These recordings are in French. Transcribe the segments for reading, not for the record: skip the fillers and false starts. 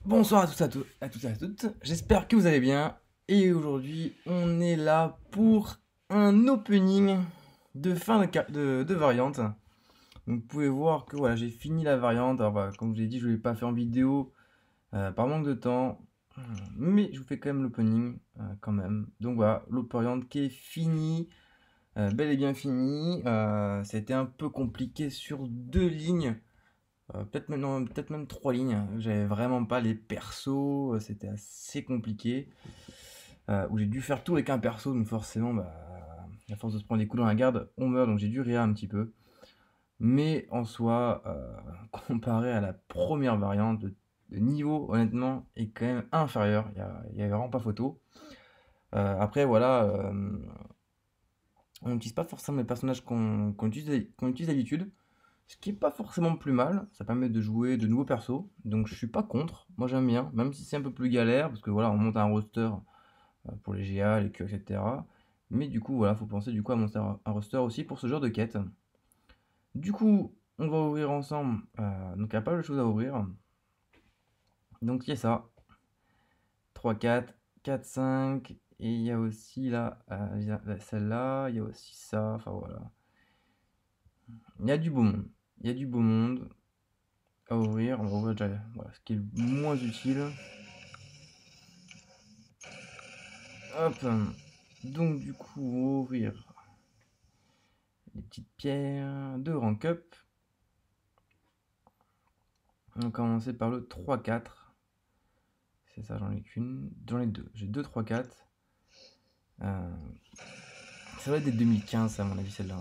Bonsoir à tous et à toutes, j'espère que vous allez bien. Et aujourd'hui, on est là pour un opening de fin de variante. Donc, vous pouvez voir que voilà, j'ai fini la variante. Alors, voilà, comme je l'ai dit, je ne l'ai pas fait en vidéo par manque de temps. Mais je vous fais quand même l'opening quand même. Donc voilà, l'opériante qui est fini, bel et bien fini. Ça a été un peu compliqué sur deux lignes. Peut-être maintenant, peut-être même trois lignes. J'avais vraiment pas les persos, c'était assez compliqué. Où j'ai dû faire tout avec un perso, donc forcément, bah, à force de se prendre des coups dans la garde, on meurt, donc j'ai dû réa un petit peu. Mais en soi, comparé à la première variante, le niveau, honnêtement, est quand même inférieur. Il y a vraiment pas photo. Après, voilà, on n'utilise pas forcément les personnages qu'on utilise d'habitude. Ce qui est pas forcément plus mal, ça permet de jouer de nouveaux persos, donc je suis pas contre, moi j'aime bien, même si c'est un peu plus galère, parce que voilà, on monte un roster pour les GA, les queues, etc. Mais du coup, voilà, faut penser du coup à monter un roster aussi pour ce genre de quête. Du coup, on va ouvrir ensemble, donc il y a pas mal de choses à ouvrir. Donc il y a ça, 3, 4, 4, 5, et il y a aussi là, celle-là, il y a aussi ça, enfin voilà. Il y a du beau monde, il y a du beau monde à ouvrir, on va ouvrir déjà voilà, ce qui est le moins utile. Hop. Donc du coup, on va ouvrir les petites pierres de rank up. On va commencer par le 3-4. C'est ça, j'en ai qu'une. J'en ai deux. J'ai deux 3-4. Euh, ça va être des 2015, à mon avis, celle-là.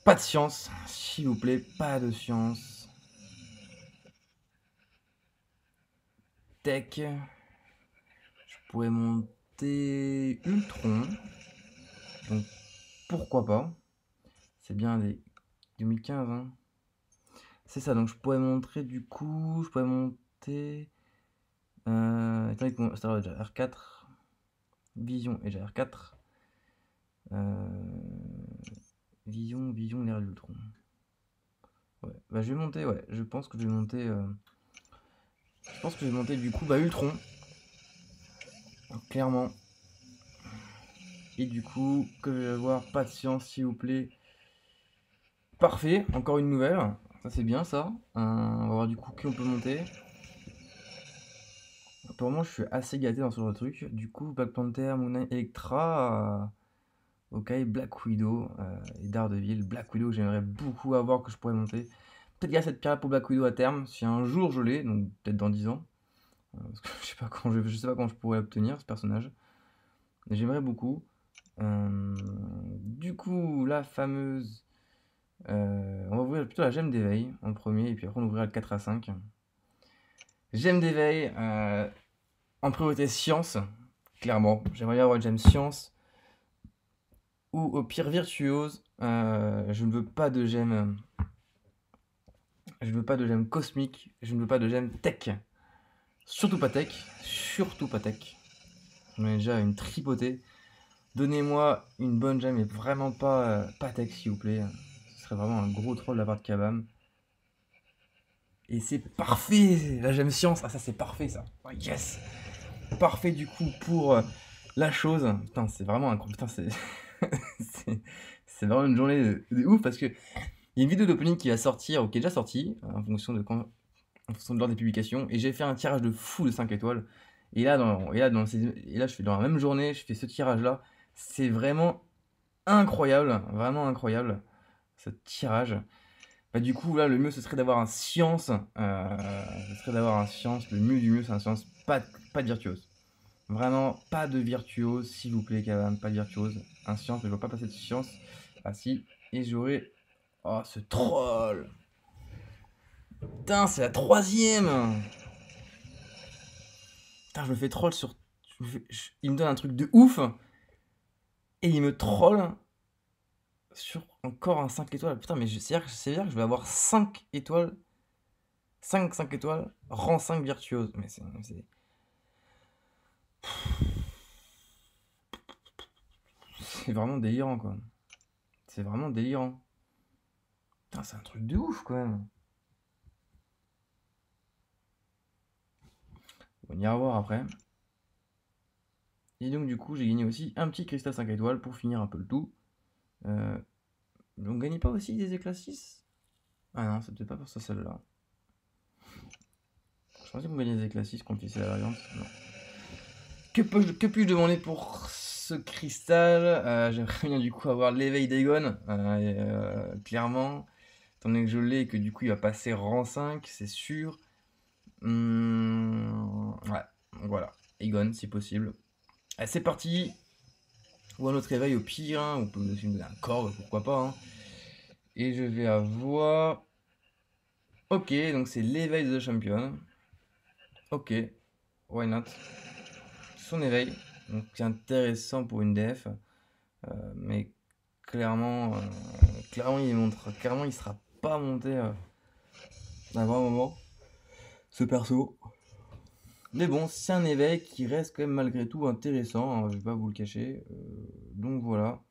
Pas de science, s'il vous plaît, pas de science. Tech. Je pourrais monter Ultron. Donc pourquoi pas. C'est bien des 2015, hein. C'est ça, donc je pourrais montrer du coup. Je pourrais monter. Étant donné que mon Star Wars est déjà R4, Vision est déjà R4. Vision, l'ère d'Ultron. Ouais, bah je vais monter, ouais, je pense que je vais monter. Je pense que je vais monter du coup, bah Ultron, clairement. Et du coup, que je vais avoir, patience s'il vous plaît. Parfait, encore une nouvelle. Ça c'est bien ça. On va voir du coup qui on peut monter. Pour moi, je suis assez gâté dans ce genre de truc. Du coup, Black Panther, Moon Knight, Electra. Ok, Black Widow et Daredevil. Black Widow, j'aimerais beaucoup avoir que je pourrais monter. Peut-être qu'il y a cette pirate pour Black Widow à terme, si un jour je l'ai, donc peut-être dans 10 ans. Parce que je sais pas quand je pourrais l'obtenir, ce personnage. Mais j'aimerais beaucoup. Du coup, la fameuse. On va ouvrir plutôt la gemme d'éveil en premier, et puis après on ouvrira le 4 à 5. Gemme d'éveil, en priorité science, clairement. J'aimerais bien avoir une gemme science. Ou au pire virtuose, je ne veux pas de gemme. Je ne veux pas de gemme cosmique, je ne veux pas de gemme tech. Surtout pas tech, surtout pas tech. J'en ai déjà une tripotée. Donnez-moi une bonne gemme et vraiment pas tech s'il vous plaît. Ce serait vraiment un gros troll de la part de Kabam. Et c'est parfait, la gemme science. Ah ça c'est parfait ça. Oh, yes. Parfait du coup pour la chose. Putain c'est vraiment un... Putain c'est... c'est vraiment une journée de ouf parce que il y a une vidéo d'opening qui va sortir, ou qui est déjà sortie, en fonction de quand, en fonction de l'ordre des publications, et j'ai fait un tirage de fou de 5 étoiles. Et là, je fais dans la même journée, je fais ce tirage-là. C'est vraiment incroyable, ce tirage. Bah, du coup, là, le mieux, ce serait d'avoir un science. Ce serait d'avoir un science. Le mieux du mieux, c'est un science. Pas de virtuose. Vraiment, pas de virtuose, s'il vous plaît, Kavan. Pas de virtuose. Un science, mais je ne vois pas passer de science. Ah si. Et j'aurais. Oh, ce troll! Putain, c'est la troisième! Putain, je me fais troll sur. Il me donne un truc de ouf et il me troll sur encore un 5 étoiles. Putain, mais c'est-à-dire que je vais avoir 5 étoiles. 5 étoiles, rang 5 virtuose. Mais c'est vraiment délirant, quoi. C'est vraiment délirant. Putain, c'est un truc de ouf, quand même. On ira voir après. Et donc du coup j'ai gagné aussi un petit cristal 5 étoiles pour finir un peu le tout. On gagnait pas aussi des éclats 6? Ah non, c'était pas pour ça celle-là. Je pensais qu'on gagnait des éclats 6 quand c'est la variante. Non. Que puis-je demander pour ce cristal? J'aimerais bien du coup avoir l'éveil d'Aegon, clairement. Étant donné que je l'ai et que du coup il va passer rang 5, c'est sûr. Ouais, donc voilà. Aegon si possible. Allez, c'est parti. Ou un autre réveil au pire, hein. On peut aussi me donner un corps, pourquoi pas. Hein. Et je vais avoir... Ok, donc c'est l'éveil de The Champion. Ok, why not? Son éveil, donc c'est intéressant pour une def, mais clairement, clairement il sera pas monté à un moment, ce perso. Mais bon, c'est un éveil qui reste quand même malgré tout intéressant, hein, je vais pas vous le cacher. Donc voilà.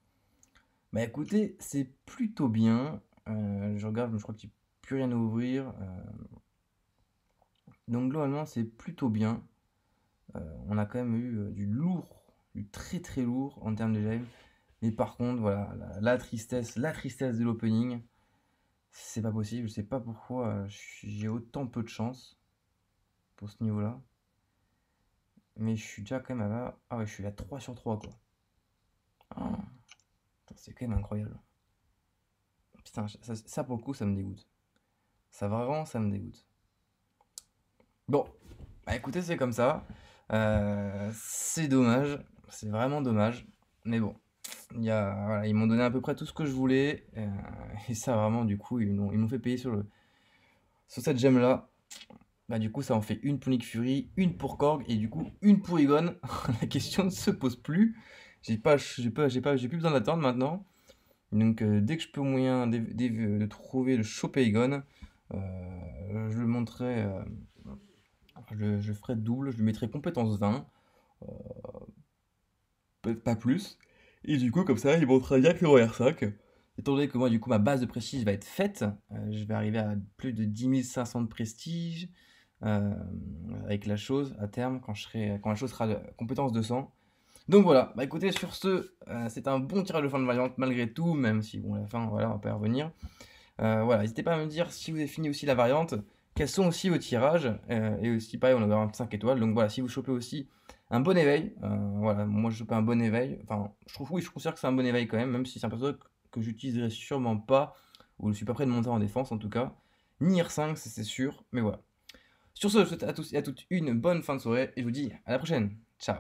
Bah écoutez, c'est plutôt bien. Je regarde, je crois qu'il n'y a plus rien à ouvrir. Donc globalement, c'est plutôt bien. On a quand même eu du lourd, du très très lourd en termes de gemme. Mais par contre, voilà, la tristesse de l'opening, c'est pas possible. Je sais pas pourquoi j'ai autant peu de chance pour ce niveau-là. Mais je suis déjà quand même à... Ah ouais, je suis à 3 sur 3 quoi. Ah, c'est quand même incroyable. Putain, ça pour le coup, ça me dégoûte. Ça vraiment, ça me dégoûte. Bon, bah écoutez, c'est comme ça. C'est dommage. C'est vraiment dommage. Mais bon, voilà, ils m'ont donné à peu près tout ce que je voulais. Et ça, vraiment, du coup, ils m'ont fait payer sur cette gemme là. Bah, du coup, ça en fait une pour Nick Fury, une pour Korg et du coup, une pour Egon. La question ne se pose plus. J'ai plus besoin d'attendre maintenant. Donc, dès que je peux moyen de trouver, de choper Egon, je le montrerai. Je ferai double, je lui mettrai compétence 20. Peut-être pas plus. Et du coup, comme ça, il montera directement R5. Étant donné que moi, du coup, ma base de prestige va être faite, je vais arriver à plus de 10 500 de prestige avec la chose à terme quand la chose sera de compétence 200. Donc voilà, bah écoutez, sur ce, c'est un bon tirage de fin de variante malgré tout, même si bon, à la fin, voilà, on va pas y revenir. Voilà, n'hésitez pas à me dire si vous avez fini aussi la variante, quels sont aussi vos tirages, et aussi pareil, on a un 5 étoiles, donc voilà, si vous chopez aussi un bon éveil, voilà, moi je chopé un bon éveil, enfin, je considère que c'est un bon éveil quand même si c'est un perso que j'utiliserai sûrement pas, ou je suis pas prêt de monter en défense en tout cas, ni R5, c'est sûr, mais voilà. Sur ce, je vous souhaite à tous et à toutes une bonne fin de soirée, et je vous dis à la prochaine, ciao.